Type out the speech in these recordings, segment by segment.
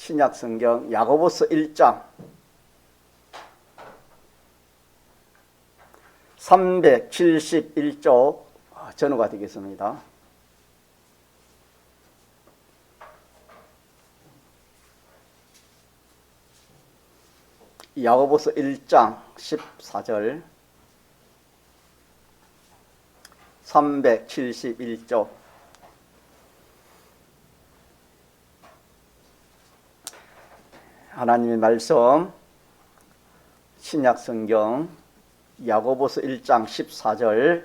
신약 성경 야고보서 1장 371쪽 전후가 되겠습니다. 야고보서 1장 14절 371쪽 하나님의 말씀 신약 성경 야고보서 1장 14절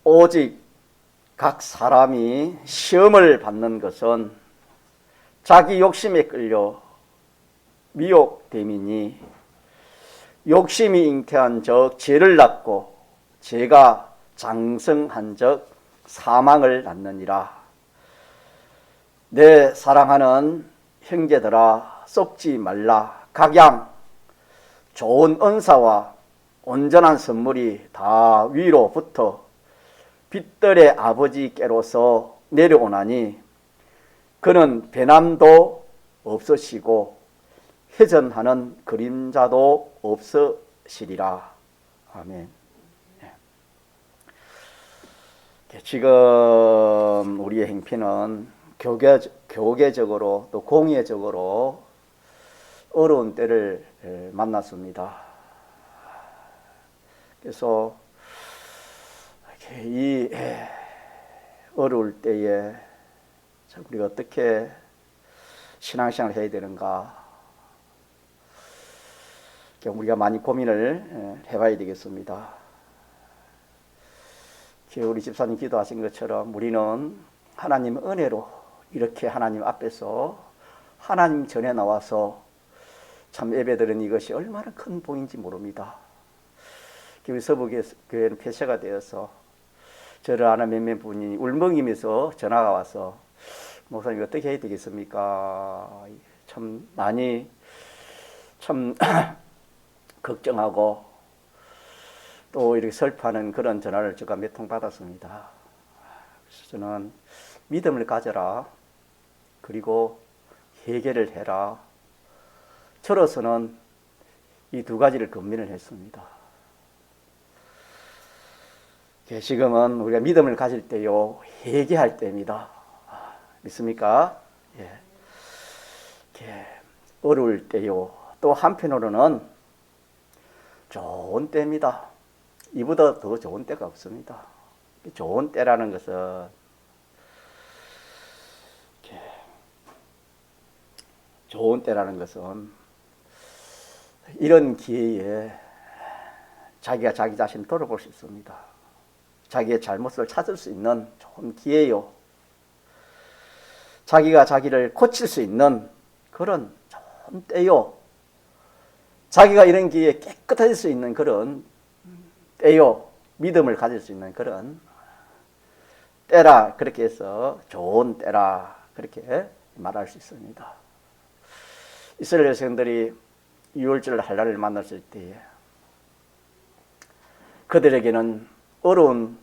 오직 각 사람이 시험을 받는 것은 자기 욕심에 끌려 미혹됨이니 욕심이 잉태한 적 죄를 낳고 죄가 장성한 적 사망을 낳느니라. 내 사랑하는 형제들아 썩지 말라. 각양 좋은 은사와 온전한 선물이 다 위로부터 빛들의 아버지께로서 내려오나니 그는 배남도 없으시고 회전하는 그림자도 없으시리라. 아멘. 지금 우리의 행편은 교계적으로 또 공예적으로 어려운 때를 만났습니다. 그래서 이 어려울 때에 우리가 어떻게 신앙생활을 해야 되는가 우리가 많이 고민을 해봐야 되겠습니다. 우리 집사님 기도하신 것처럼 우리는 하나님 은혜로 이렇게 하나님 앞에서 하나님 전에 나와서 참 예배드리는 이것이 얼마나 큰 복인지 모릅니다. 우리 서부교회는 폐쇄가 되어서 저를 아는 몇몇 분이 울먹이면서 전화가 와서 목사님 어떻게 해야 되겠습니까? 참 많이 참 걱정하고 또 이렇게 슬퍼하는 그런 전화를 제가 몇 통 받았습니다. 그래서 저는 믿음을 가져라. 그리고 회개를 해라. 저로서는 이 두 가지를 권면을 했습니다. 지금은 우리가 믿음을 가질 때요, 회개할 때입니다. 믿습니까? 예. 어려울 때요, 또 한편으로는 좋은 때입니다. 이보다 더 좋은 때가 없습니다. 좋은 때라는 것은 이런 기회에 자기가 자기 자신을 돌아볼 수 있습니다. 자기의 잘못을 찾을 수 있는 좋은 기회요. 자기가 자기를 고칠 수 있는 그런 좋은 때요. 자기가 이런 기회에 깨끗해질 수 있는 그런 때요. 믿음을 가질 수 있는 그런 때라 그렇게 해서 좋은 때라 그렇게 말할 수 있습니다. 이스라엘 백성들이 유월절 할례를 만났을 때에 그들에게는 어려운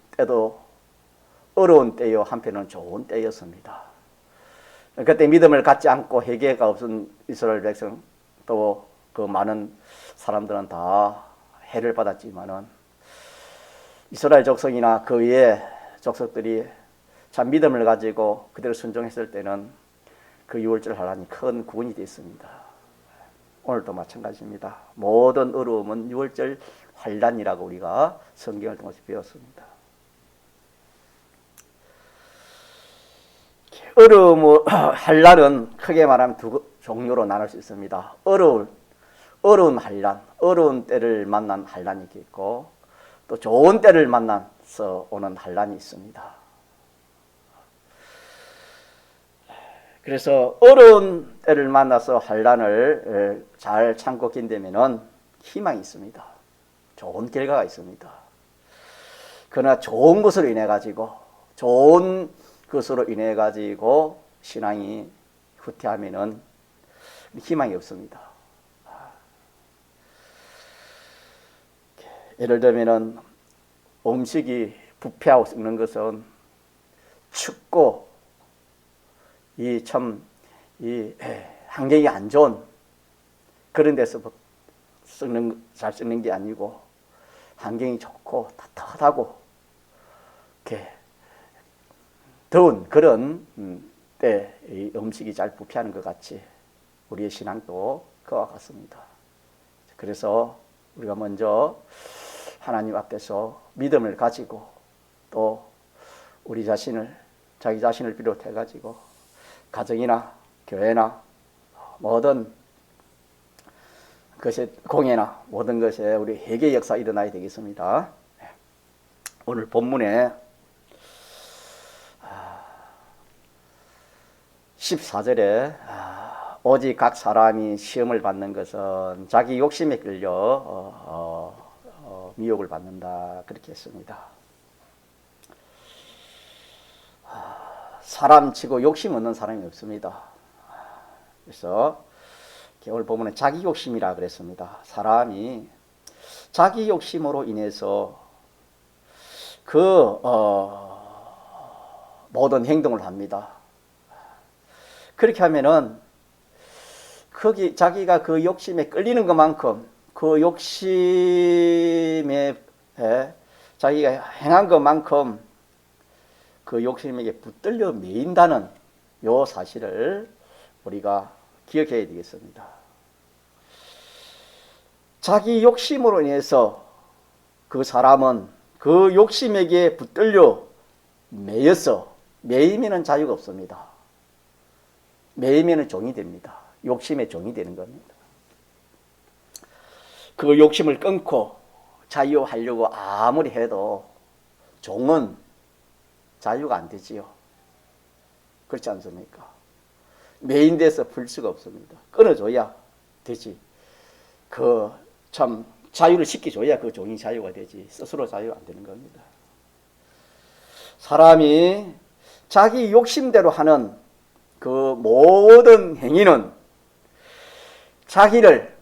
때요 한편은 좋은 때였습니다. 그때 믿음을 갖지 않고 회개가 없은 이스라엘 백성 또 그 많은 사람들은 다 해를 받았지만은 이스라엘 족속이나 그 외의 족속들이 참 믿음을 가지고 그대로 순종했을 때는 그 유월절 할례이 큰 구원이 됐습니다. 오늘도 마찬가지입니다. 모든 어려움은 유월절 환란이라고 우리가 성경을 통해서 배웠습니다. 환란은 크게 말하면 두 종류로 나눌 수 있습니다. 어려운 환란, 어려운 때를 만난 환란이 있고 또 좋은 때를 만나서 오는 환란이 있습니다. 그래서 어려운 때를 만나서 환란을 잘 참고 견디면은 희망이 있습니다. 좋은 결과가 있습니다. 그러나 좋은 것으로 인해 가지고 신앙이 후퇴하면은 희망이 없습니다. 예를 들면은 음식이 부패하고 썩는 것은 춥고 이 이 환경이 안 좋은 그런 데서 잘 썩는 게 아니고 환경이 좋고 따뜻하고 이렇게 더운 그런 때 이 음식이 잘 부패하는 것 같이 우리의 신앙도 그와 같습니다. 그래서 우리가 먼저 하나님 앞에서 믿음을 가지고 또 우리 자신을 자기 자신을 비롯해 가지고 가정이나 교회나 모든 것에 공예나 모든 것에 우리 회개 역사 일어나야 되겠습니다. 오늘 본문에 14절에 오직 각 사람이 시험을 받는 것은 자기 욕심에 끌려 미혹을 받는다 그렇게 했습니다. 사람치고 욕심 없는 사람이 없습니다. 그래서 오늘 보면 자기 욕심이라 그랬습니다. 사람이 자기 욕심으로 인해서 그 모든 행동을 합니다. 그렇게 하면은 거기 자기가 그 욕심에 끌리는 것만큼 그 욕심에 자기가 행한 것만큼 그 욕심에게 붙들려 매인다는 요 사실을 우리가 기억해야 되겠습니다. 자기 욕심으로 인해서 그 사람은 그 욕심에게 붙들려 매여서 매이면은 자유가 없습니다. 매이면은 종이 됩니다. 욕심의 종이 되는 겁니다. 그 욕심을 끊고 자유하려고 아무리 해도 종은 자유가 안 되지요. 그렇지 않습니까? 매인돼서 풀 수가 없습니다. 끊어줘야 되지. 그 참 자유를 시켜줘야 그 종이 자유가 되지. 스스로 자유가 안 되는 겁니다. 사람이 자기 욕심대로 하는 그 모든 행위는 자기를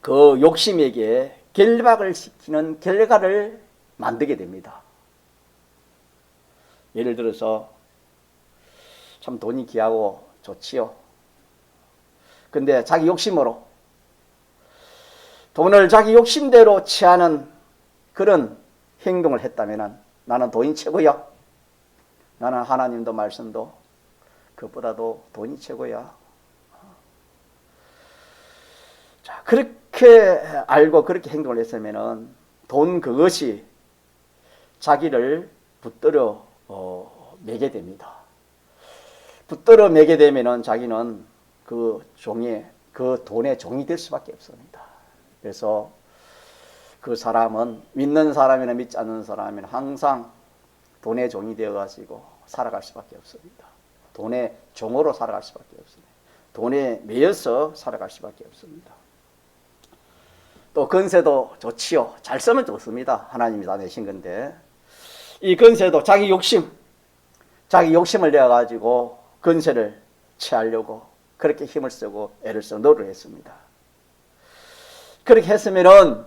그 욕심에게 결박을 시키는 결과를 만들게 됩니다. 예를 들어서 참 돈이 귀하고 좋지요. 근데 자기 욕심으로 돈을 자기 욕심대로 취하는 그런 행동을 했다면 나는 돈이 최고야. 나는 하나님도 말씀도 그것보다도 돈이 최고야. 자, 그렇게 알고 그렇게 행동을 했으면 돈 그것이 자기를 붙들어 매게 됩니다. 붙들어 매게 되면 자기는 그 돈의 종이 될 수밖에 없습니다. 그래서 그 사람은 믿는 사람이나 믿지 않는 사람이나 항상 돈의 종이 되어가지고 살아갈 수밖에 없습니다. 돈의 종으로 살아갈 수밖에 없습니다. 돈에 매여서 살아갈 수밖에 없습니다. 또 건세도 좋지요. 잘 쓰면 좋습니다. 하나님이 다 내신 건데 이 건세도 자기 욕심을 내어가지고 건세를 취하려고 그렇게 힘을 쓰고 애를 쓰고 노력을 했습니다. 그렇게 했으면은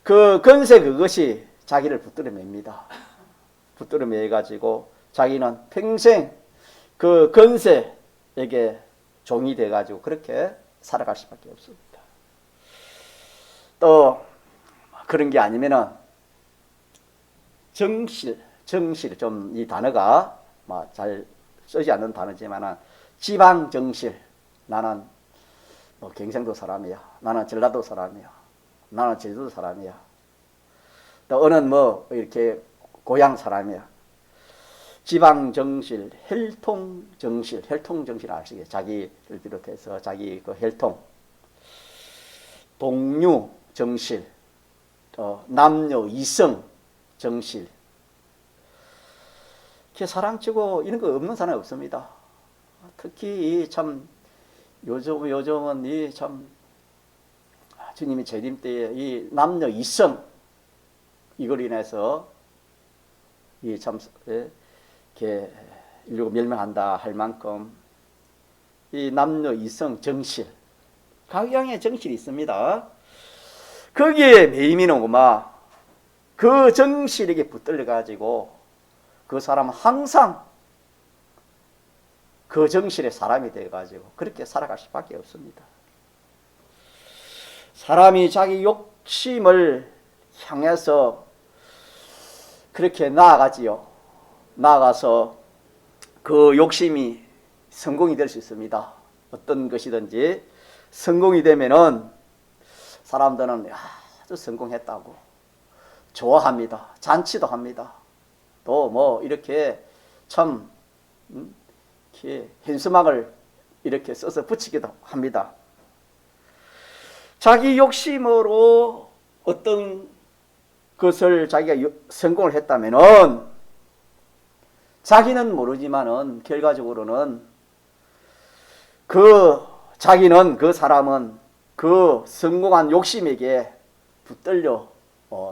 그 건세 그것이 자기를 붙들어 맵니다. 붙들어 매가지고 자기는 평생 그 건세에게 종이 돼가지고 그렇게 살아갈 수밖에 없습니다. 또 그런 게 아니면은 정실 좀 이 단어가 잘 쓰지 않는 단어지만은 지방정실. 나는 경상도 사람이야. 나는 전라도 사람이야. 나는 제주도 사람이야. 또 어느 이렇게 고향 사람이야. 지방정실, 혈통정실 아시겠어요? 자기를 비롯해서 자기 그 혈통, 동류정실, 남녀 이성 정실. 이렇게 사랑치고 이런 거 없는 사람이 없습니다. 특히 참 요즘은 이 참 주님이 재림 때에 이 남녀 이성 이걸 인해서 이 참 이렇게 인류가 멸망한다 할 만큼 이 남녀 이성 정실 각양의 정실이 있습니다. 거기에 매이미는 그 정실에게 붙들려 가지고 그 사람은 항상 그 정신의 사람이 되어가지고 그렇게 살아갈 수밖에 없습니다. 사람이 자기 욕심을 향해서 그렇게 나아가지요. 나아가서 그 욕심이 성공이 될 수 있습니다. 어떤 것이든지 성공이 되면은 사람들은 아주 성공했다고 좋아합니다. 잔치도 합니다. 또 뭐 이렇게 참 이렇게 현수막을 이렇게 써서 붙이기도 합니다. 자기 욕심으로 어떤 것을 자기가 성공을 했다면은 자기는 모르지만은 결과적으로는 자기는 그 사람은 그 성공한 욕심에게 붙들려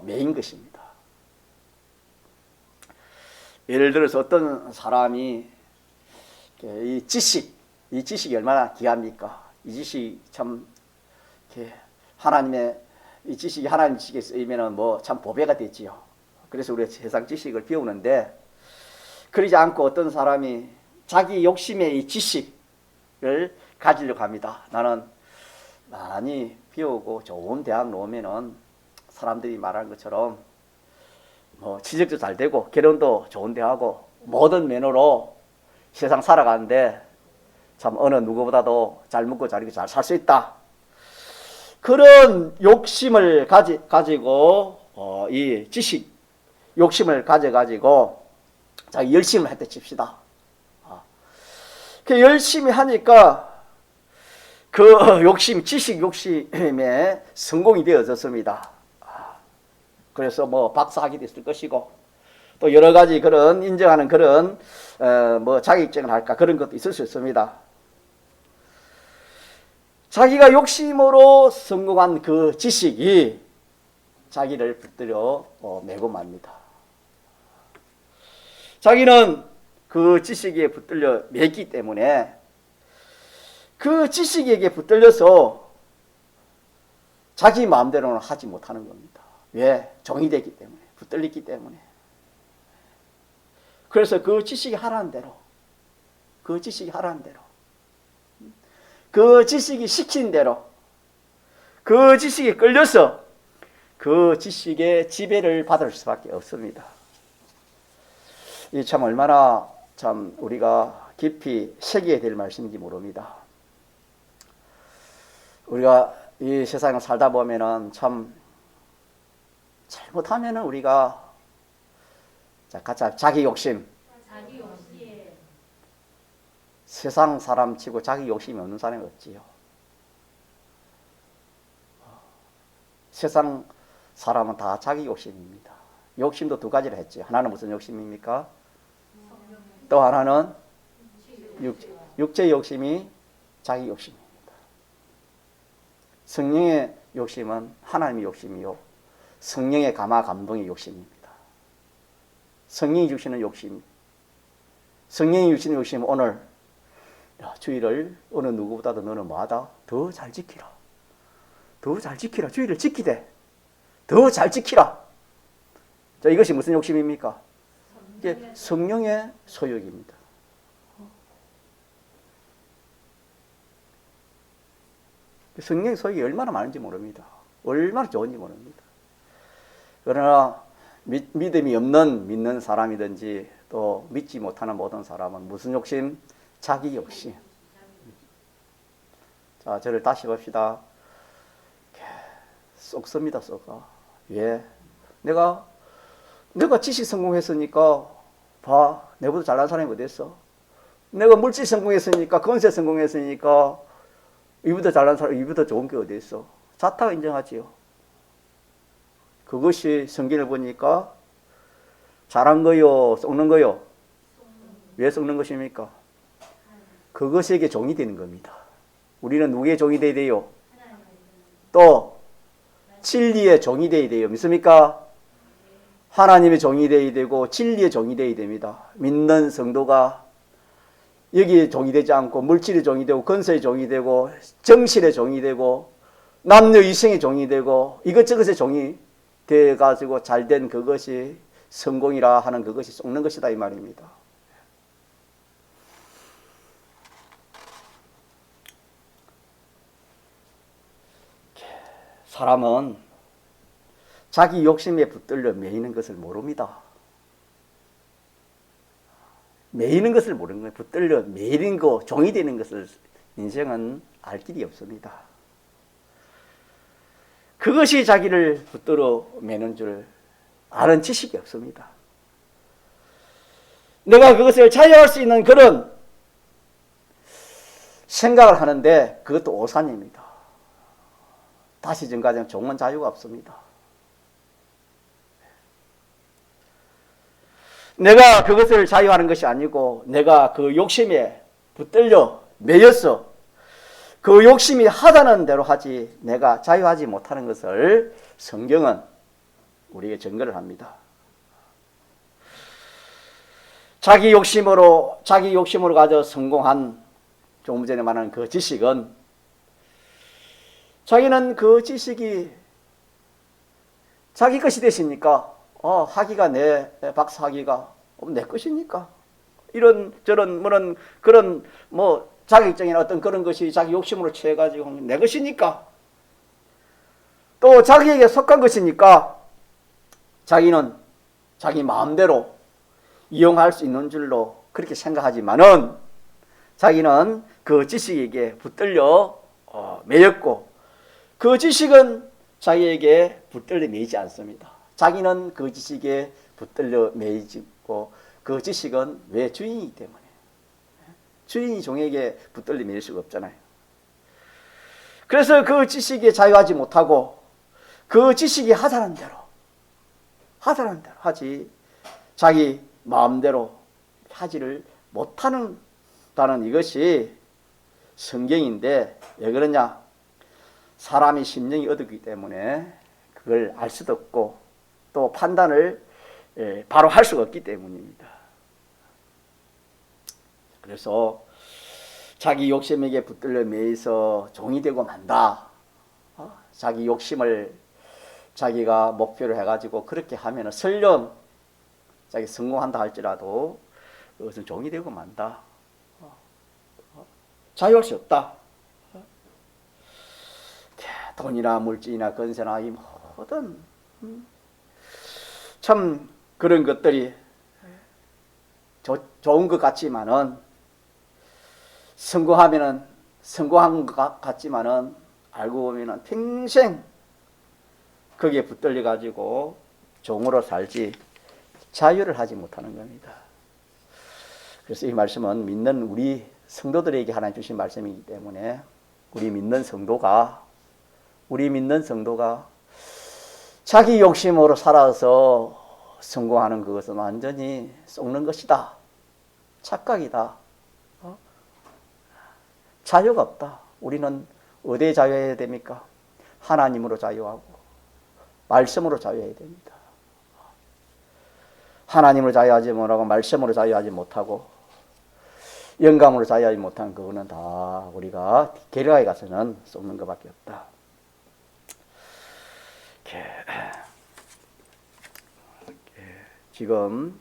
매인 것입니다. 예를 들어서 어떤 사람이 이 지식이 얼마나 귀합니까? 이 지식이 참 하나님의 이 지식이 하나님 지식에 쓰이면은 뭐 참 보배가 되지요. 그래서 우리가 세상 지식을 배우는데 그러지 않고 어떤 사람이 자기 욕심의 이 지식을 가지려고 합니다. 나는 많이 배우고 좋은 대학 나오면은 사람들이 말하는 것처럼 뭐 취직도 잘 되고 결혼도 좋은 데 하고 모든 면으로 세상 살아가는데 참 어느 누구보다도 잘 먹고 잘 입고 잘 살 수 있다. 그런 욕심을 가지고 이 지식 욕심을 가져가지고 자기 열심을 했다 칩시다. 그 열심히 하니까 그 욕심, 지식 욕심에 성공이 되어졌습니다. 그래서 뭐 박사학위도 있을 것이고 또 여러 가지 그런 인정하는 그런 뭐 자격증을 할까 그런 것도 있을 수 있습니다. 자기가 욕심으로 성공한 그 지식이 자기를 붙들려 매고 맙니다. 자기는 그 지식에 붙들려 매기 때문에 그 지식에게 붙들려서 자기 마음대로는 하지 못하는 겁니다. 왜? 종이 되기 때문에, 붙들리기 때문에. 그래서 그 지식이 하라는 대로, 그 지식이 시킨 대로, 그 지식에 끌려서 그 지식의 지배를 받을 수밖에 없습니다. 이 참 얼마나 참 우리가 깊이 새겨야 될 말씀인지 모릅니다. 우리가 이 세상을 살다 보면은 참 잘못하면은 우리가 자기 욕심. 세상 사람 치고 자기 욕심이 없는 사람이 없지요. 세상 사람은 다 자기 욕심입니다. 욕심도 두 가지를 했죠. 하나는 무슨 욕심입니까? 또 하나는 육체 욕심이 자기 욕심입니다. 성령의 욕심은 하나님의 욕심이요. 성령의 감화 감동의 욕심입니다. 성령이 주시는 욕심, 성령이 주시는 욕심은 오늘 주의를 어느 누구보다도 너는 뭐하다? 더 잘 지키라. 더 잘 지키라. 주의를 지키되 더 잘 지키라. 자, 이것이 무슨 욕심입니까? 이게 성령의 소욕입니다. 성령의 소욕이 얼마나 많은지 모릅니다. 얼마나 좋은지 모릅니다. 그러나 믿음이 없는 믿는 사람이든지 또 믿지 못하는 모든 사람은 무슨 욕심? 자기 욕심. 자, 저를 다시 봅시다. 썩습니다, 썩어. 왜? 내가 지식 성공했으니까 봐, 내보다 잘난 사람이 어디 있어? 내가 물질 성공했으니까, 건세 성공했으니까 이보다 잘난 사람, 이보다 좋은 게 어디 있어? 자타가 인정하지요. 그것이 성경을 보니까 잘한 거요, 썩는 거요? 왜 썩는 것입니까? 그것에게 종이 되는 겁니다. 우리는 누구의 종이 되어야 돼요? 또 진리의 종이 되어야 돼요. 믿습니까? 하나님의 종이 되어야 되고 진리의 종이 되어야 됩니다. 믿는 성도가 여기에 종이 되지 않고 물질의 종이 되고 건설의 종이 되고 정신의 종이 되고 남녀 이성의 종이 되고 이것저것의 종이 되어가지고 잘된 그것이 성공이라 하는 그것이 썩는 것이다 이 말입니다. 사람은 자기 욕심에 붙들려 매이는 것을 모릅니다. 매이는 것을 모르는 거예요. 붙들려 매이는 거, 종이 되는 것을 인생은 알 길이 없습니다. 그것이 자기를 붙들어 매는 줄 아는 지식이 없습니다. 내가 그것을 자유할 수 있는 그런 생각을 하는데 그것도 오산입니다. 다시 정가정 종은 자유가 없습니다. 내가 그것을 자유하는 것이 아니고 내가 그 욕심에 붙들려 매여서 그 욕심이 하자는 대로 하지 내가 자유하지 못하는 것을 성경은 우리에게 증거를 합니다. 자기 욕심으로 가져 성공한 조금 전에 말한 그 지식은 자기는 그 지식이 자기 것이 되시니까 학위가 내 박사 학위가 내 것이니까 이런 저런 뭐는 그런 뭐 자격증이나 어떤 그런 것이 자기 욕심으로 취해 가지고 내 것이니까 또 자기에게 속한 것이니까 자기는 자기 마음대로 이용할 수 있는 줄로 그렇게 생각하지만은 자기는 그 지식에게 붙들려 매였고 그 지식은 자기에게 붙들려 매이지 않습니다. 자기는 그 지식에 붙들려 매이고 그 지식은 왜 주인이기 때문에 주인이 종에게 붙들려 매일 수가 없잖아요. 그래서 그 지식에 자유하지 못하고 그 지식이 하자는 대로 하지 자기 마음대로 하지를 못하는다는 이것이 성경인데 왜 그러냐? 사람이 심령이 어둡기 때문에 그걸 알 수도 없고 또 판단을 바로 할 수가 없기 때문입니다. 그래서 자기 욕심에게 붙들려 매여서 종이 되고 만다. 자기 욕심을 자기가 목표로 해가지고 그렇게 하면은 설령 자기 성공한다 할지라도 그것은 종이 되고 만다. 자유할 수 없다. 돈이나 물질이나 건세나 이 모든 참 그런 것들이 좋은 것 같지만은 성공한 것 같지만은 알고 보면은 평생 거기에 붙들려 가지고 종으로 살지 자유를 하지 못하는 겁니다. 그래서 이 말씀은 믿는 우리 성도들에게 하나님 주신 말씀이기 때문에 우리 믿는 성도가 자기 욕심으로 살아서 성공하는 그것은 완전히 썩는 것이다. 착각이다. 자유가 없다. 우리는 어디에 자유해야 됩니까? 하나님으로 자유하고 말씀으로 자유해야 됩니다. 하나님으로 자유하지 못하고 말씀으로 자유하지 못하고 영감으로 자유하지 못한 그거는 다 우리가 결과에 가서는 썩는 것밖에 없다. 지금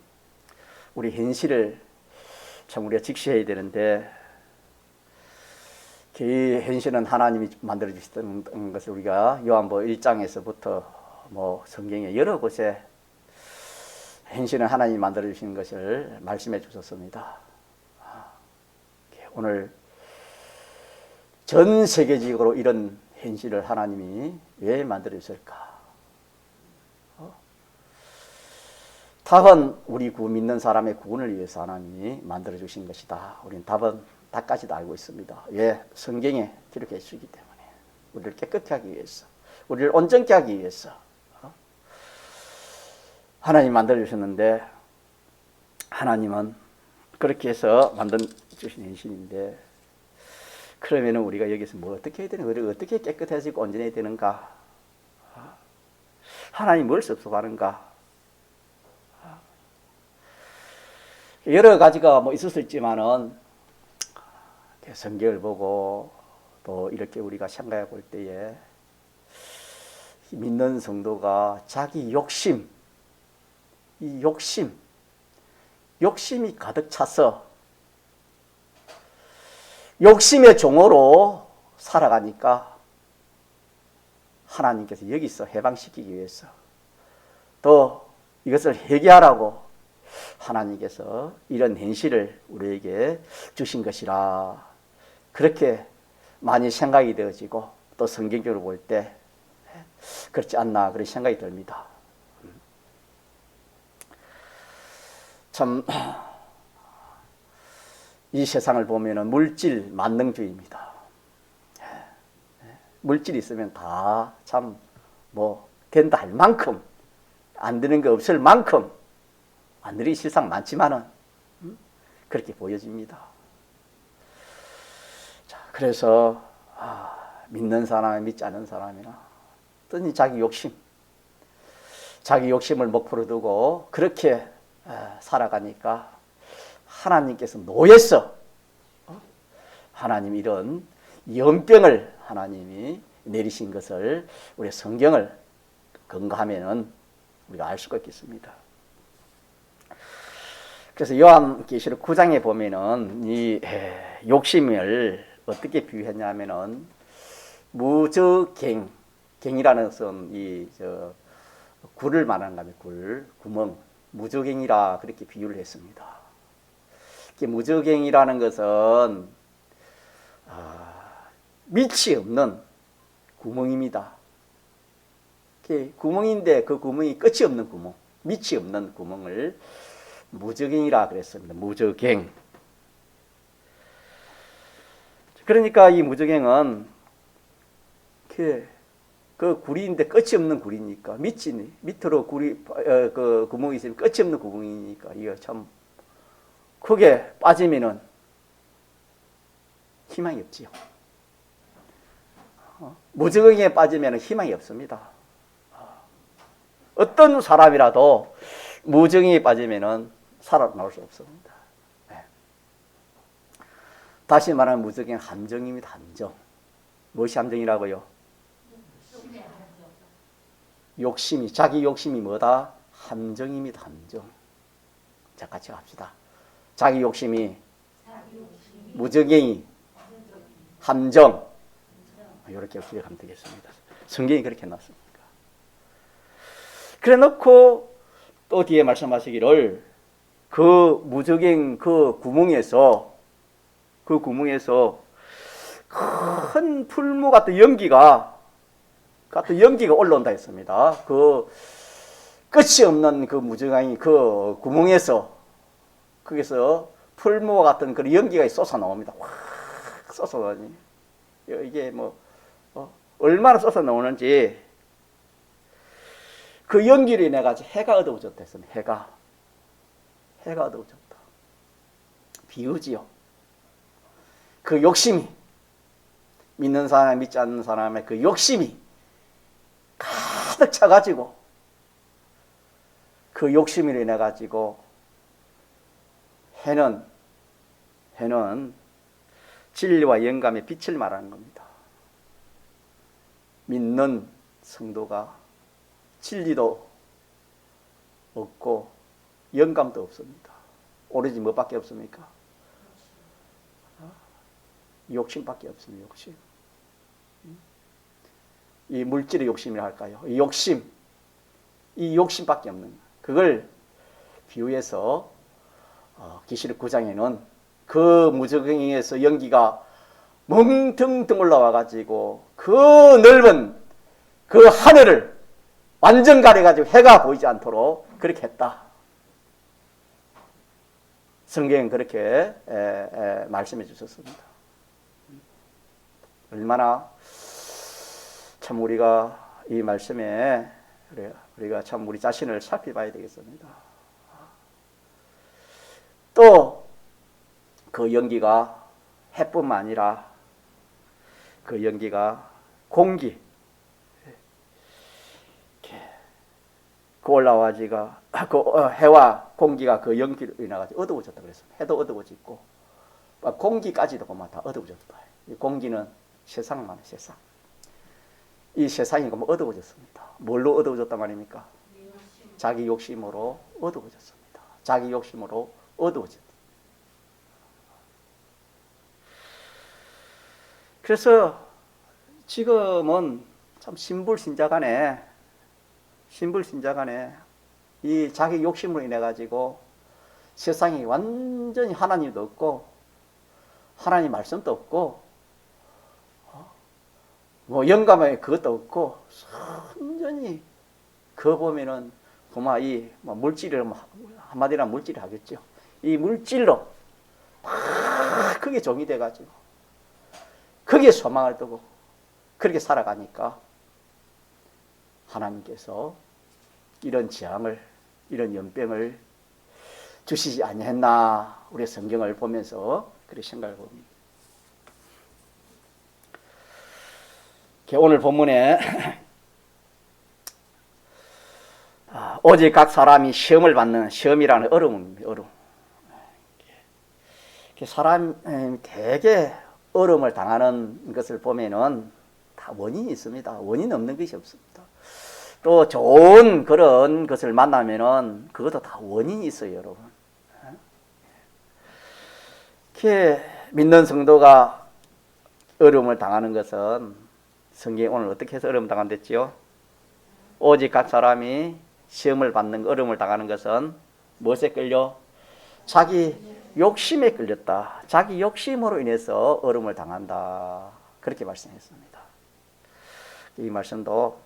우리 현실을 참 우리가 직시해야 되는데 이 현실은 하나님이 만들어 주셨던 것을 우리가 요한복음 1장에서부터 뭐 성경의 여러 곳에 현실은 하나님이 만들어 주신 것을 말씀해 주셨습니다. 오늘 전 세계적으로 이런 현실을 하나님이 왜 만들어 주실까? 답은 우리 믿는 사람의 구원을 위해서 하나님이 만들어 주신 것이다. 우리는 답은 다까지도 알고 있습니다. 왜? 성경에 기록해 주시기 때문에 우리를 깨끗게 하기 위해서, 우리를 온전케 하기 위해서 하나님 만들어 주셨는데 하나님은 그렇게 해서 만든 주신 현실인데 그러면은 우리가 여기서 뭐 어떻게 해야 되는 거예요? 우리가 어떻게 깨끗해지고 온전해야 되는가? 하나님 뭘 섭섭하는가? 여러 가지가 뭐 있을 수 있지만은 성경을 보고 또 이렇게 우리가 생각해 볼 때에 믿는 성도가 자기 욕심, 이 욕심이 가득 차서 욕심의 종으로 살아가니까 하나님께서 여기서 해방시키기 위해서 또 이것을 해결하라고 하나님께서 이런 현실을 우리에게 주신 것이라 그렇게 많이 생각이 되어지고 또 성경적으로 볼 때 그렇지 않나 그런 생각이 듭니다. 참 이 세상을 보면은 물질 만능주의입니다. 물질이 있으면 다 참 뭐 된다 할 만큼 안 되는 거 없을 만큼 안 되는 게 실상 많지만은 그렇게 보여집니다. 자, 그래서 믿는 사람이 믿지 않는 사람이나 어떤 자기 욕심을 목표로 두고 그렇게 살아가니까 하나님께서 노예서 하나님 이런 연병을 하나님이 내리신 것을 우리 성경을 근거하면은 우리가 알 수가 있겠습니다. 그래서 요한계시록 9장에 보면은 이 욕심을 어떻게 비유했냐면은 무저갱, 갱이라는 것은 이 굴을 말하는 겁니다. 구멍, 무저갱이라 그렇게 비유를 했습니다. 무저갱이라는 것은 밑이 없는 구멍입니다. 구멍인데 그 구멍이 끝이 없는 구멍, 밑이 없는 구멍을 무저갱이라 그랬습니다. 무저갱. 그러니까 이 무저갱은 그 구리인데 끝이 없는 구리니까 밑으로 그 구멍이 있으면 끝이 없는 구멍이니까 이거 참 크게 빠지면은 희망이 없지요. 무저갱이에 빠지면 희망이 없습니다. 어떤 사람이라도 무저갱이에 빠지면 살아나올 수 없습니다. 네. 다시 말하면 무저갱 함정입니다. 함정. 무엇이 함정이라고요? 욕심이, 자기 욕심이 뭐다? 함정입니다. 함정. 자, 같이 갑시다. 자기 욕심이 무저갱이, 함정. 이렇게 기억하면 되겠습니다. 성경이 그렇게 놨습니다. 그래 놓고 또 뒤에 말씀하시기를 그 무저갱 그 구멍에서 큰 풀무 같은 연기가 올라온다 했습니다. 그 끝이 없는 그 무저갱이 그 구멍에서 거기서 풀무와 같은 그런 연기가 쏟아 나옵니다. 확 쏟아 나오니 이게 얼마나 쏟아 나오는지 그 연기로 인해 가지고 해가 어두워졌다 했습니다. 해가 어두워졌다. 비유지요. 그 욕심이 믿는 사람 믿지 않는 사람의 그 욕심이 가득 차가지고 그 욕심으로 인해 가지고 해는 진리와 영감의 빛을 말하는 겁니다. 믿는 성도가 진리도 없고 영감도 없습니다. 오로지 뭐밖에 없습니까? 욕심밖에 없습니다. 욕심. 이 물질의 욕심이라 할까요? 이 욕심밖에 없는 그걸 비유해서 계시록 9장에는 그 무저갱이에서 연기가 멍텅텅 올라와 가지고 그 넓은 그 하늘을 완전 가려가지고 해가 보이지 않도록 그렇게 했다. 성경은 그렇게 말씀해 주셨습니다. 얼마나 참 우리가 이 말씀에 우리가 참 우리 자신을 살펴봐야 되겠습니다. 또 그 연기가 해뿐만 아니라 그 연기가 공기 그 올라와지가 그 해와 공기가 그 연기로 인해가지고 어두워졌다 그랬습니다. 해도 어두워지고 공기까지도 그만 다 어두워졌다. 이 공기는 세상만 세상. 이 세상이 그만 어두워졌습니다. 뭘로 어두워졌단 말입니까? 자기 욕심으로 어두워졌습니다. 자기 욕심으로 어두워졌다. 그래서 지금은 참 신불신자간에 이 자기 욕심으로 인해 가지고 세상에 완전히 하나님도 없고 하나님 말씀도 없고 뭐 영감에 그것도 없고 완전히 그거 보면은 그만 이 물질을 한마디로 물질이 하겠죠. 이 물질로 막 그게 종이 돼가지고 거기에 소망을 두고 그렇게 살아가니까 하나님께서 이런 재앙을, 이런 연병을 주시지 아니했나 우리 성경을 보면서 그렇게 생각을 봅니다. 오늘 본문에 오직 각 사람이 시험을 받는 시험이라는 어려움입니다. 어려움. 사람 되게 어려움을 당하는 것을 보면은 다 원인이 있습니다. 원인 없는 것이 없습니다. 또 좋은 그런 것을 만나면은 그것도 다 원인이 있어요, 여러분. 이렇게 믿는 성도가 어려움을 당하는 것은 성경이 오늘 어떻게 해서 어려움 당한댔지요? 오직 각 사람이 시험을 받는 어려움을 당하는 것은 무엇에 끌려? 자기 욕심에 끌렸다. 자기 욕심으로 인해서 어려움을 당한다. 그렇게 말씀했습니다. 이 말씀도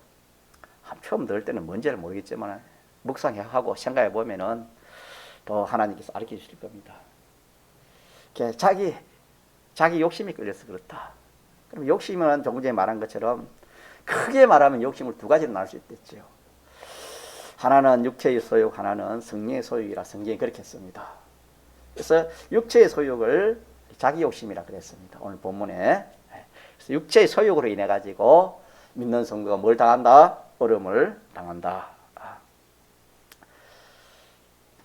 처음 들을 때는 뭔지를 모르겠지만 묵상하고 생각해 보면은 또 하나님께서 알려 주실 겁니다. 자기 욕심이 끌려서 그렇다. 그럼 욕심은 조금 전에 말한 것처럼 크게 말하면 욕심을 두 가지로 나눌 수 있겠죠. 하나는 육체의 소욕, 하나는 성령의 소욕이라 성경이 그렇게 했습니다. 그래서 육체의 소욕을 자기 욕심이라 그랬습니다. 오늘 본문에. 그래서 육체의 소욕으로 인해 가지고 믿는 성도가 뭘 당한다? 어려움을 당한다.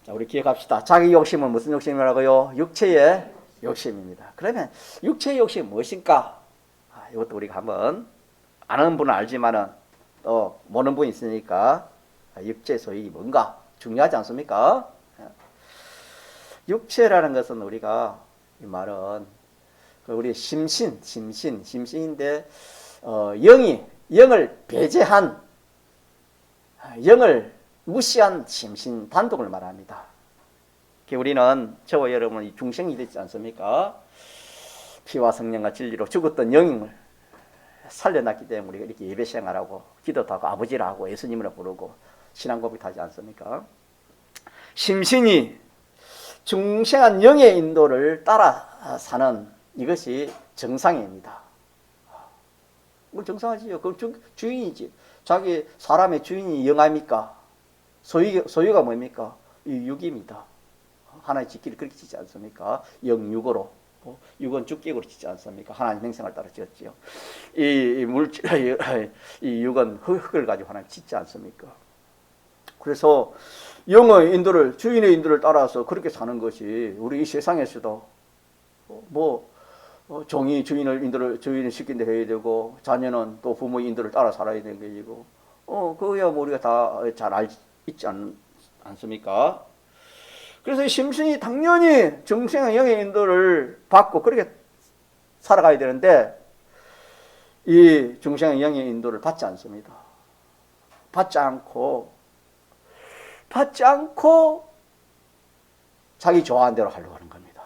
자, 우리 기억합시다. 자기 욕심은 무슨 욕심이라고요? 육체의 욕심입니다. 그러면 육체의 욕심이 무엇일까? 이것도 우리가 한번 아는 분은 알지만은 또 모르는 분이 있으니까 육체의 소욕이 뭔가 중요하지 않습니까? 육체라는 것은 우리가 이 말은 우리 심신인데 영을 배제한 영을 무시한 심신 단독을 말합니다. 우리는 저와 여러분은 중생이 되지 않습니까? 피와 성령과 진리로 죽었던 영을 살려놨기 때문에 우리가 이렇게 예배 생활하고 기도도 하고 아버지라 하고 예수님이라 부르고 신앙 고백하지 않습니까? 심신이 중생한 영의 인도를 따라 사는 이것이 정상입니다. 뭐 정상하지요. 그럼 주인이지. 자기 사람의 주인이 영 아닙니까? 소유가 뭡니까? 이 육입니다. 하나의 짓기를 그렇게 짓지 않습니까? 영육으로. 육은 주격으로 짓지 않습니까? 하나님 행성을 따라 지었지요. 이 육은 흙을 가지고 하나님 짓지 않습니까? 그래서 영의 인도를, 주인의 인도를 따라서 그렇게 사는 것이 우리 이 세상에서도 종이 주인을 시킨 데 해야 되고, 자녀는 또 부모의 인도를 따라 살아야 되는 것이고, 그거야 우리가 다 잘 있지 않습니까? 그래서 이 심신이 당연히 정생의 영의 인도를 받고 그렇게 살아가야 되는데, 이 중생의 영의 인도를 받지 않습니다. 받지 않고 자기 좋아하는 대로 하려고 하는 겁니다.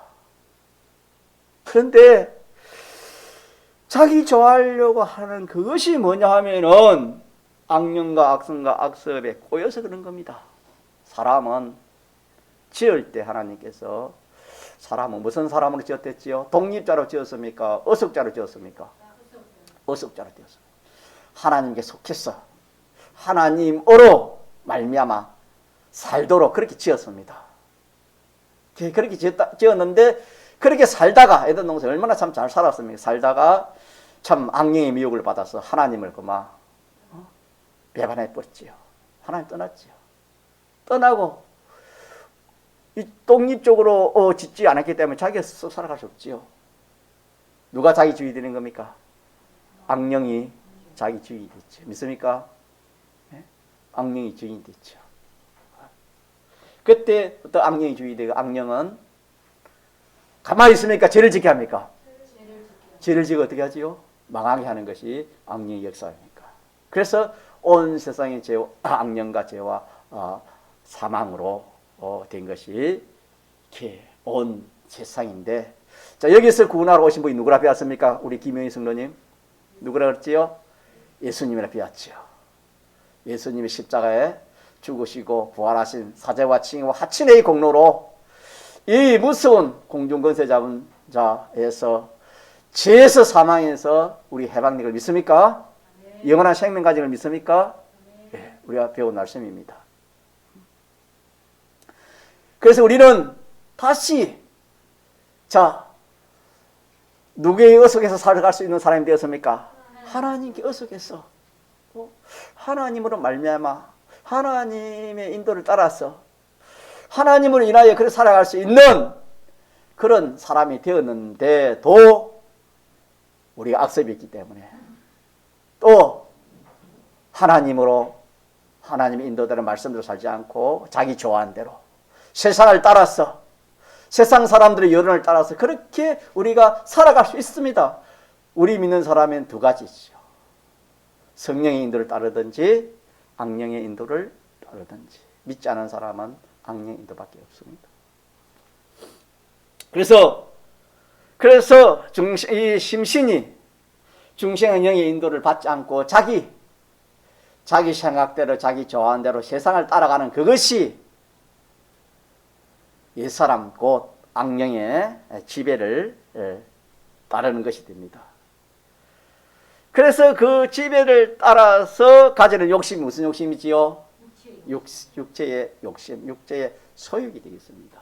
그런데 자기 좋아하려고 하는 그것이 뭐냐 하면은 악령과 악성과 악습에 꼬여서 그런 겁니다. 사람은 지을 때 하나님께서 사람은 무슨 사람으로 지었댔지요? 독립자로 지었습니까? 어석자로 지었습니까? 어석자로 지었습니다. 하나님께 속해서 하나님으로 말미암아 살도록 그렇게 지었습니다. 그렇게 지었는데 그렇게 살다가 에덴 동산 얼마나 참 잘 살았습니까? 살다가 참 악령의 미혹을 받아서 하나님을 그만 배반해 버렸지요. 하나님 떠났지요. 떠나고 이 독립적으로 짓지 않았기 때문에 자기가 스스로 살아갈 수 없지요. 누가 자기 주인이 되는 겁니까? 악령이 자기 주인이 됐죠. 믿습니까? 네? 악령이 주인이 됐죠. 그때 어떤 악령이 주인이 되고, 악령은 가만히 있으니까 죄를 짓게 합니까? 죄를 지고 어떻게 하지요? 망하게 하는 것이 악령의 역사입니까? 그래서 온 세상의 악령과 죄와 사망으로 된 것이 이렇게 온 세상인데, 자, 여기서 구원하러 오신 분이 누구라 배웠습니까? 우리 김영희 성도님 누구라 그랬지요? 예수님이라 배웠지요. 예수님이 십자가에 죽으시고 부활하신 사제와 칭의와 하친의 공로로 이 무서운 공중권세 잡은 자에서 죄에서 사망에서 우리 해방된 걸 믿습니까? 네. 영원한 생명 가진 걸 믿습니까? 네. 네, 우리가 배운 말씀입니다. 그래서 우리는 다시 누구의 의석에서 살아갈 수 있는 사람이 되었습니까? 하나님께 의석에서 하나님으로 말미암아 하나님의 인도를 따라서 하나님을 인하여 그렇게 살아갈 수 있는 그런 사람이 되었는데도 우리가 악습이 있기 때문에 또 하나님으로 하나님의 인도되는 말씀대로 살지 않고 자기 좋아하는 대로 세상을 따라서 세상 사람들의 여론을 따라서 그렇게 우리가 살아갈 수 있습니다. 우리 믿는 사람은 두 가지죠. 성령의 인도를 따르든지 악령의 인도를 따르든지. 믿지 않은 사람은 악령의 인도밖에 없습니다. 그래서 이 심신이 중생의 영의 인도를 받지 않고 자기 생각대로 자기 좋아하는 대로 세상을 따라가는 그것이 옛사람 곧 악령의 지배를 따르는 것이 됩니다. 그래서 그 지배를 따라서 가지는 욕심이 무슨 욕심이지요? 육체의 욕심, 육체의 소욕이 되겠습니다.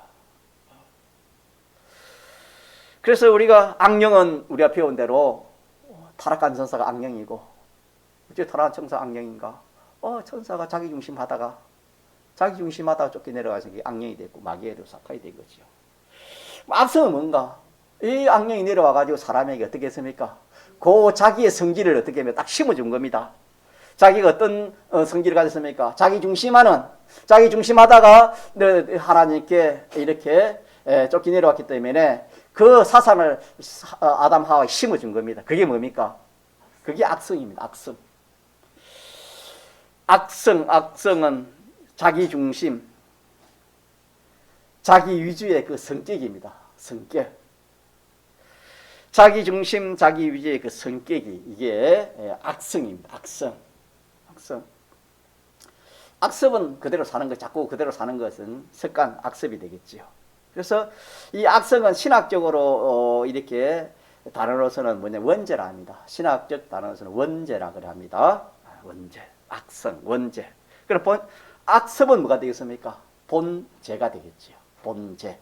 그래서 우리가 악령은 우리가 배운 대로 타락한 천사가 악령이고, 어째 타락한 천사가 악령인가? 천사가 자기 중심하다가 쫓겨 내려가서 악령이 되고 마귀의 사탄이 된 거죠. 악성은 뭔가? 이 악령이 내려와가지고 사람에게 어떻게 했습니까? 그 자기의 성질을 어떻게 하면 딱 심어준 겁니다. 자기가 어떤 성질을 가졌습니까? 자기 중심하다가 하나님께 이렇게 쫓겨 내려왔기 때문에 그 사상을 아담 하와에 심어준 겁니다. 그게 뭡니까? 그게 악성입니다. 악성은 자기 중심, 자기 위주의 그 성격입니다. 성격. 자기 중심, 자기 위주의 그 성격이 이게 악성입니다. 악습은 그대로 사는 것, 자꾸 그대로 사는 것은 습관, 악습이 되겠지요. 그래서 이 악성은 신학적으로 이렇게 단어로서는 원죄라 합니다. 신학적 단어로서는 원죄라 그래 합니다. 원죄, 악성, 원죄. 그럼 악습은 뭐가 되겠습니까? 본죄가 되겠지요. 본죄.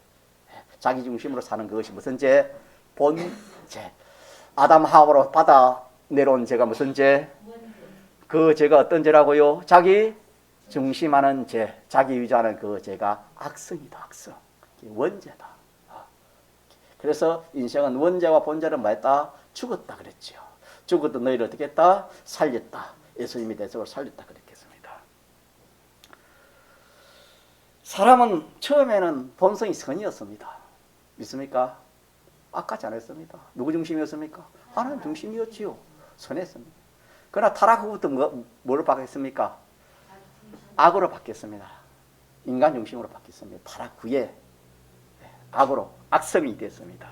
자기 중심으로 사는 그것이 무슨 죄? 본죄. 아담 하와로 받아 내려온 죄가 무슨 죄? 그 죄가 어떤 죄라고요? 자기 중심하는 죄, 자기 위주하는 그 죄가 악성이다. 악성. 원죄다. 그래서 인생은 원죄와 본죄를 뭐했다? 죽었다 그랬지요. 죽었던 너희를 어떻게 했다? 살렸다. 예수님이 대속으로 살렸다 그랬겠습니다. 사람은 처음에는 본성이 선이었습니다. 믿습니까? 악하지 않았습니다. 누구 중심이었습니까? 하나님 중심이었지요. 선했습니다. 그러나 타락 후부터 뭐로 바뀌었습니까? 악으로 바뀌었습니다. 인간 중심으로 바뀌었습니다. 타락 후에 악으로, 악성이 됐습니다.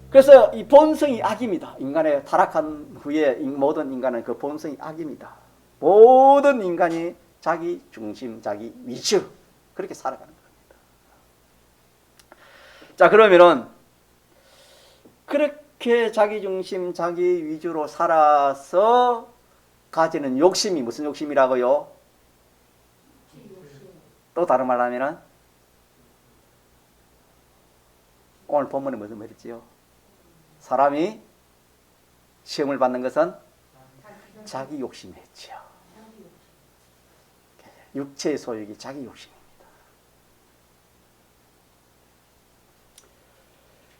그래서 이 본성이 악입니다. 인간의 타락한 후에 모든 인간은 그 본성이 악입니다. 모든 인간이 자기 중심, 자기 위주, 그렇게 살아가는 겁니다. 자, 그러면은 그렇게 자기 중심, 자기 위주로 살아서 가지는 욕심이 무슨 욕심이라고요? 또 다른 말로 하면은 오늘 본문에 무슨 말이지요? 사람이 시험을 받는 것은 자기 욕심이 했지요. 육체의 소욕이 자기 욕심입니다.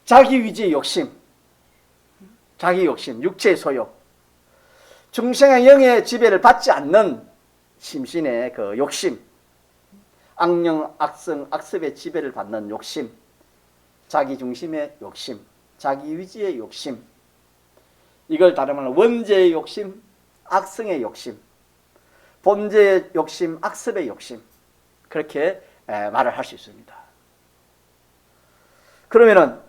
자기 위주의 욕심, 자기 욕심, 육체의 소욕, 중생의 영의 지배를 받지 않는 심신의 그 욕심, 악령, 악성, 악습의 지배를 받는 욕심, 자기 중심의 욕심, 자기 위주의 욕심, 이걸 다른 말로 원죄의 욕심, 악성의 욕심, 본죄의 욕심, 악습의 욕심, 그렇게 말을 할 수 있습니다. 그러면은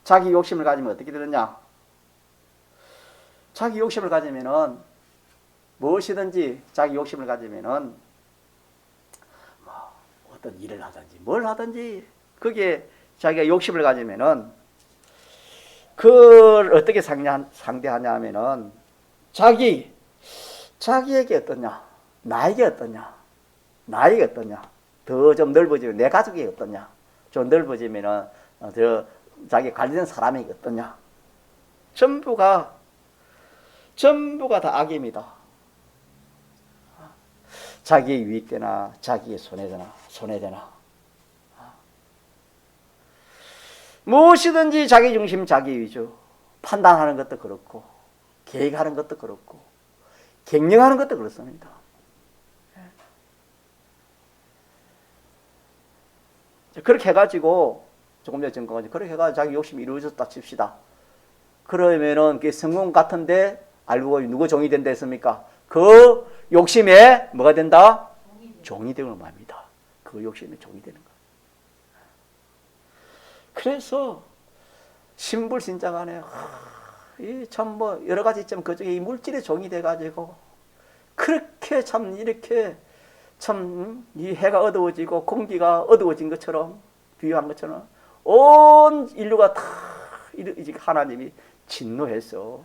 자기 욕심을 가지면 어떻게 되느냐? 자기 욕심을 가지면은 무엇이든지 자기 욕심을 가지면은 뭐 어떤 일을 하든지 뭘 하든지 그게 자기가 욕심을 가지면은 그걸 어떻게 상대하냐 하면은 자기에게 어떠냐, 나에게 어떠냐, 나에게 어떠냐, 더 좀 넓어지면 내 가족에게 어떠냐, 좀 넓어지면은 더 자기 관련된 사람에게 어떠냐, 전부가 다 악입니다. 자기의 유익되나 자기의 손해되나 무엇이든지 자기 중심 자기 위주, 판단하는 것도 그렇고 계획하는 것도 그렇고 갱령하는 것도 그렇습니다. 그렇게 해가지고 조금 전에 증거가 그렇게 해가지고 자기 욕심이 이루어졌다 칩시다. 그러면은 그게 성공 같은데 알고 누구 종이 된다 했습니까? 그 욕심에 뭐가 된다? 종이 되는 말입니다. 그 욕심에 종이 되는 거. 그래서 신불신자간에 참 뭐 여러 가지 있지만 그중에 이 물질의 종이 돼가지고 그렇게 참 이렇게 참 이 해가 어두워지고 공기가 어두워진 것처럼 비유한 것처럼 온 인류가 다 하나님이 진노해서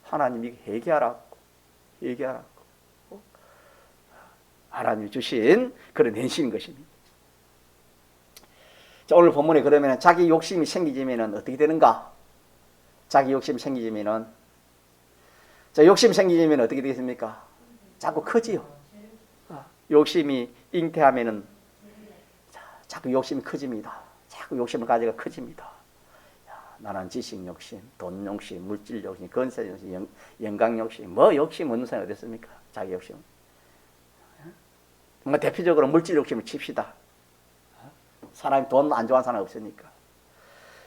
하나님이 회개하라고 하나님이 주신 그런 행실인 것입니다. 자, 오늘 본문에 그러면 자기 욕심이 생기지면 어떻게 되는가? 자기 욕심이 생기지면 욕심 생기지면 어떻게 되겠습니까? 자꾸 커지요. 욕심이 잉태하면은 자꾸 욕심이 커집니다. 자꾸 욕심을 가지고 커집니다. 나는 지식 욕심, 돈 욕심, 물질 욕심, 건설 욕심, 영광 욕심, 뭐 욕심 없는 사람이 어디 있습니까? 자기 욕심. 뭐 대표적으로 물질 욕심을 칩시다. 사람이 돈 안 좋아하는 사람 없으니까.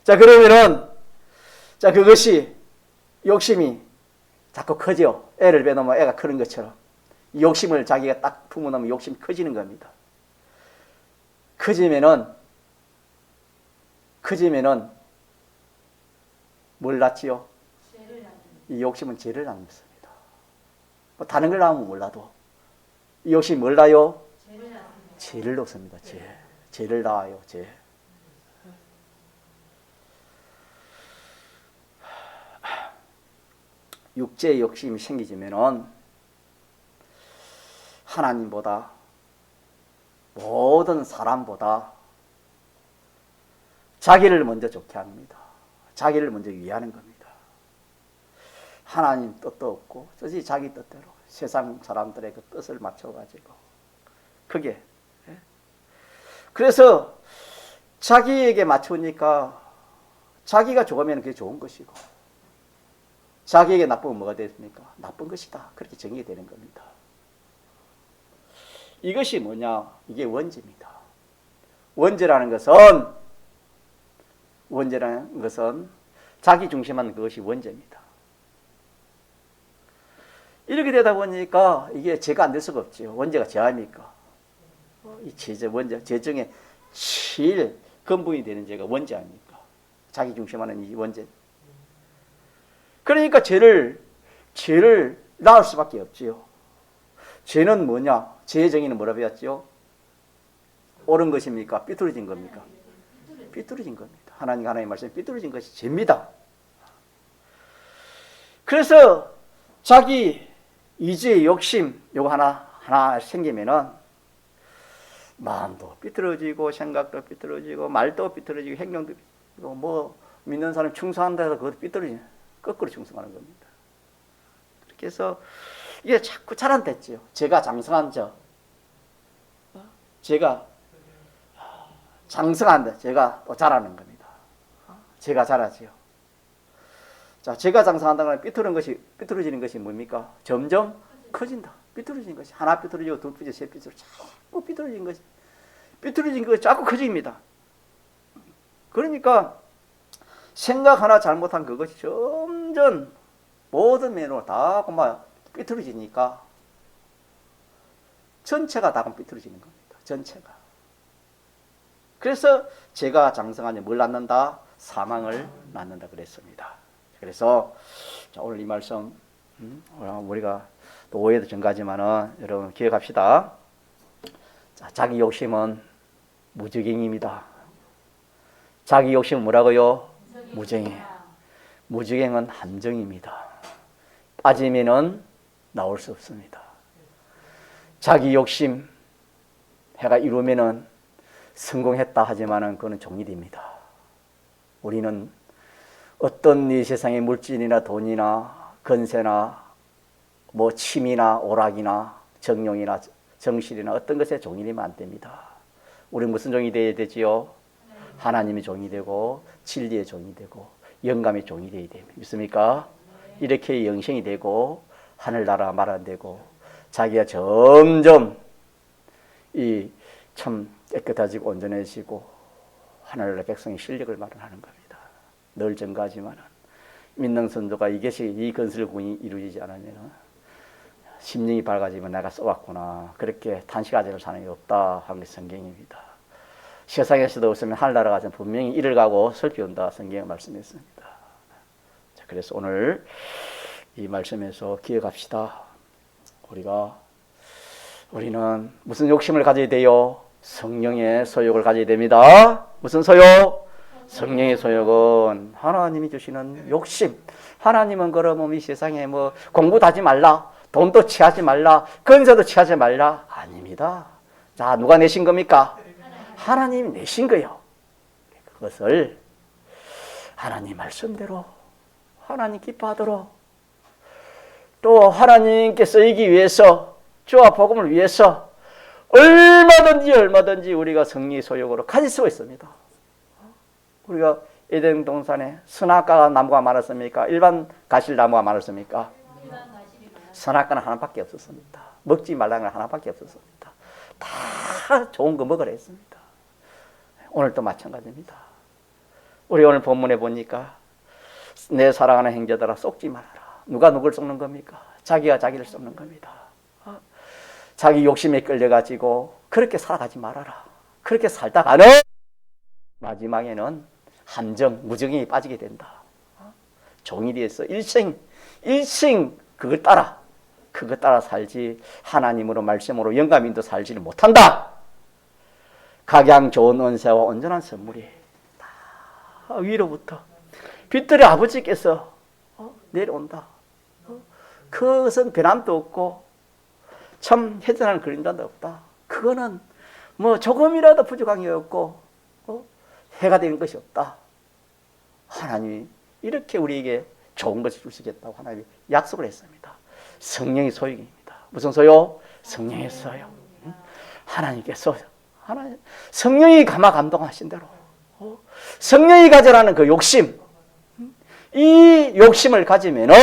자, 그러면은 그것이 욕심이 자꾸 커져. 애를 빼놓으면 애가 크는 것처럼 이 욕심을 자기가 딱 품어놓으면 욕심이 커지는 겁니다. 커지면은 뭘 낳지요? 이 욕심은 죄를 낳습니다. 뭐 다른 걸 낳으면 몰라도 이 욕심이 뭘 낳아요? 죄를 낳습니다. 죄를 낳아요. 죄. 육체의 욕심이 생기지면은 하나님보다 모든 사람보다 자기를 먼저 좋게 합니다. 자기를 먼저 위하는 겁니다. 하나님 뜻도 없고 뜻이 자기 뜻대로 세상 사람들의 그 뜻을 맞춰가지고 그게 그래서 자기에게 맞추니까 자기가 좋으면 그게 좋은 것이고 자기에게 나쁘면 뭐가 됐습니까? 나쁜 것이다. 그렇게 정의가 되는 겁니다. 이것이 뭐냐? 이게 원죄입니다. 원죄라는 것은 자기 중심한 그것이 원죄입니다. 이렇게 되다 보니까 이게 죄가 안 될 수가 없지요. 원죄가 죄 아닙니까? 이 원죄, 죄 중에 제일 근본이 되는 죄가 원죄 아닙니까? 자기 중심하는 이 원죄. 그러니까 죄를 낳을 수밖에 없지요. 죄는 뭐냐? 죄의 정의는 뭐라 배웠지요? 옳은 것입니까? 삐뚤어진 겁니까? 삐뚤어진 겁니다. 하나님 말씀에 삐뚤어진 것이 죄입니다. 그래서 자기 이지의 욕심 요거 하나 생기면은 마음도 삐뚤어지고 생각도 삐뚤어지고 말도 삐뚤어지고 행동도 삐뚤어지고 뭐 믿는 사람 충성한다 해서 그것도 삐뚤어지네. 거꾸로 충성하는 겁니다. 그렇게 해서 이게 자꾸 자란댔지요. 제가 장성한 제가 장성한다. 제가 또 자라는 겁니다. 제가 자라지요. 자, 제가 장성한다는 삐뚤어지는 것이 뭡니까? 점점 커진다. 삐뚤어진 것이 하나 삐뚤어지고 둘 삐뚤어지고 세 삐뚤어지고 자꾸 삐뚤어진 것이 자꾸 커집니다. 그러니까 생각 하나 잘못한 그것이 점점 모든 면으로 다 그만 삐뚤어지니까 전체가 다 삐뚤어지는 겁니다. 전체가. 그래서 제가 장성하니 뭘 낳는다? 사망을 낳는다 그랬습니다. 그래서 자, 오늘 이 말씀 우리가 또 오해도 전가지만은 여러분 기억합시다. 자, 자기 욕심은 무주경입니다. 자기 욕심은 뭐라고요? 무정해. 무주경은 함정입니다. 빠지면은 나올 수 없습니다. 자기 욕심 해가 이루면은 성공했다 하지만은 그거는 종이됩니다. 우리는 어떤 이 세상의 물질이나 돈이나 건세나 뭐 침이나 오락이나 정욕이나 정실이나 어떤 것에 종이 되면 안 됩니다. 우리 무슨 종이 되어야 되지요? 하나님의 종이 되고 진리의 종이 되고 영감의 종이 되어야 됩니다. 믿습니까? 이렇게 영생이 되고 하늘나라 말안 되고 자기가 점점 이 참 깨끗해지고 온전해지고 하늘나라 백성의 실력을 마련하는 겁니다. 늘 증가하지만은 믿는 선조가 이것이 이 건설공이 이루어지지 않으면 심령이 밝아지면 내가 써왔구나 그렇게 탄식하지를 사람이 없다 하는 게 성경입니다. 세상에서도 없으면 하늘나라 가서 분명히 이를 가고 살펴온다 성경에 말씀했습니다. 자, 그래서 오늘 이 말씀에서 기억합시다. 우리는 무슨 욕심을 가져야 돼요? 성령의 소욕을 가져야 됩니다. 무슨 소욕? 성령의 소욕은 하나님이 주시는 욕심. 하나님은 그러면 이 세상에 뭐 공부도 하지 말라, 돈도 취하지 말라, 건세도 취하지 말라. 아닙니다. 자, 누가 내신 겁니까? 하나님이 내신 거예요. 그것을 하나님 말씀대로 하나님 기뻐하도록 또 하나님께 쓰이기 위해서 주와 복음을 위해서 얼마든지 우리가 성령의 소욕으로 가질 수가 있습니다. 우리가 에덴 동산에 선악과 나무가 많았습니까? 일반 가실 나무가 많았습니까? 선악과는 하나밖에 없었습니다. 먹지 말라는 건 하나밖에 없었습니다. 다 좋은 거 먹으라 했습니다. 오늘도 마찬가지입니다. 우리 오늘 본문에 보니까 내 사랑하는 형제들아 속지 말아라. 누가 누굴 속는 겁니까? 자기가 자기를 속는 겁니다. 자기 욕심에 끌려가지고 그렇게 살아가지 말아라. 그렇게 살다가는 마지막에는 함정, 무정이 빠지게 된다. 종이 되어서 일생 그것 따라 살지 하나님으로 말씀으로 영감인도 살지를 못한다. 각양 좋은 은혜와 온전한 선물이 다 위로부터 빛들의 아버지께서 내려온다. 그것은 변함도 없고 참 해전하는 그림자도 없다. 그거는 뭐 조금이라도 부족한 게 없고 해가 되는 것이 없다. 하나님이 이렇게 우리에게 좋은 것을 주시겠다고 하나님이 약속을 했습니다. 성령의 소욕입니다. 무슨 소욕? 성령의 소욕. 하나님께서 성령이 감동하신 대로 성령이 가져라는 그 욕심, 이 욕심을 가지면은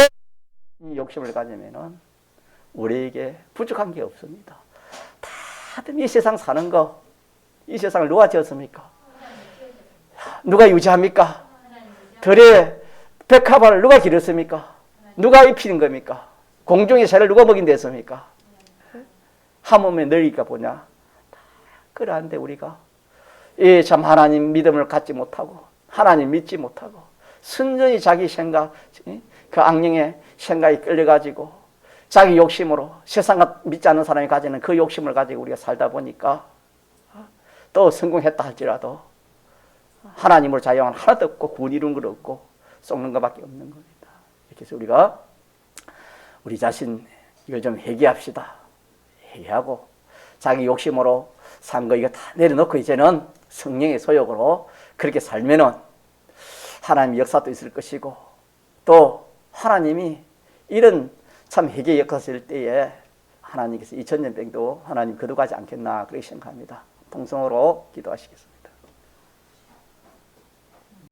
우리에게 부족한 게 없습니다. 다들 이 세상 사는 거, 이 세상을 누가 지었습니까? 누가 유지합니까? 들에 백합화를 누가 기르습니까? 누가 입히는 겁니까? 공중의 새를 누가 먹인댔습니까? 하몸에 너희가 보냐? 그러한데 우리가 참 하나님 믿음을 갖지 못하고 하나님 믿지 못하고 순전히 자기 생각, 그 악령의 생각이 끌려가지고 자기 욕심으로 세상 믿지 않는 사람이 가지는 그 욕심을 가지고 우리가 살다 보니까 또 성공했다 할지라도 하나님을 자유한 하나도 없고 구원 이룬 것 없고 썩는 것밖에 없는 겁니다. 이렇게 해서 우리가 우리 자신 이걸 좀 회개합시다. 회개하고 자기 욕심으로 산 거 이거 다 내려놓고 이제는 성령의 소욕으로 그렇게 살면은 하나님 역사도 있을 것이고 또 하나님이 이런 참 회개 역사실 때에 하나님께서 2000년 병도 하나님 거두가지 않겠나 그렇게 생각합니다. 통성으로 기도하시겠습니다.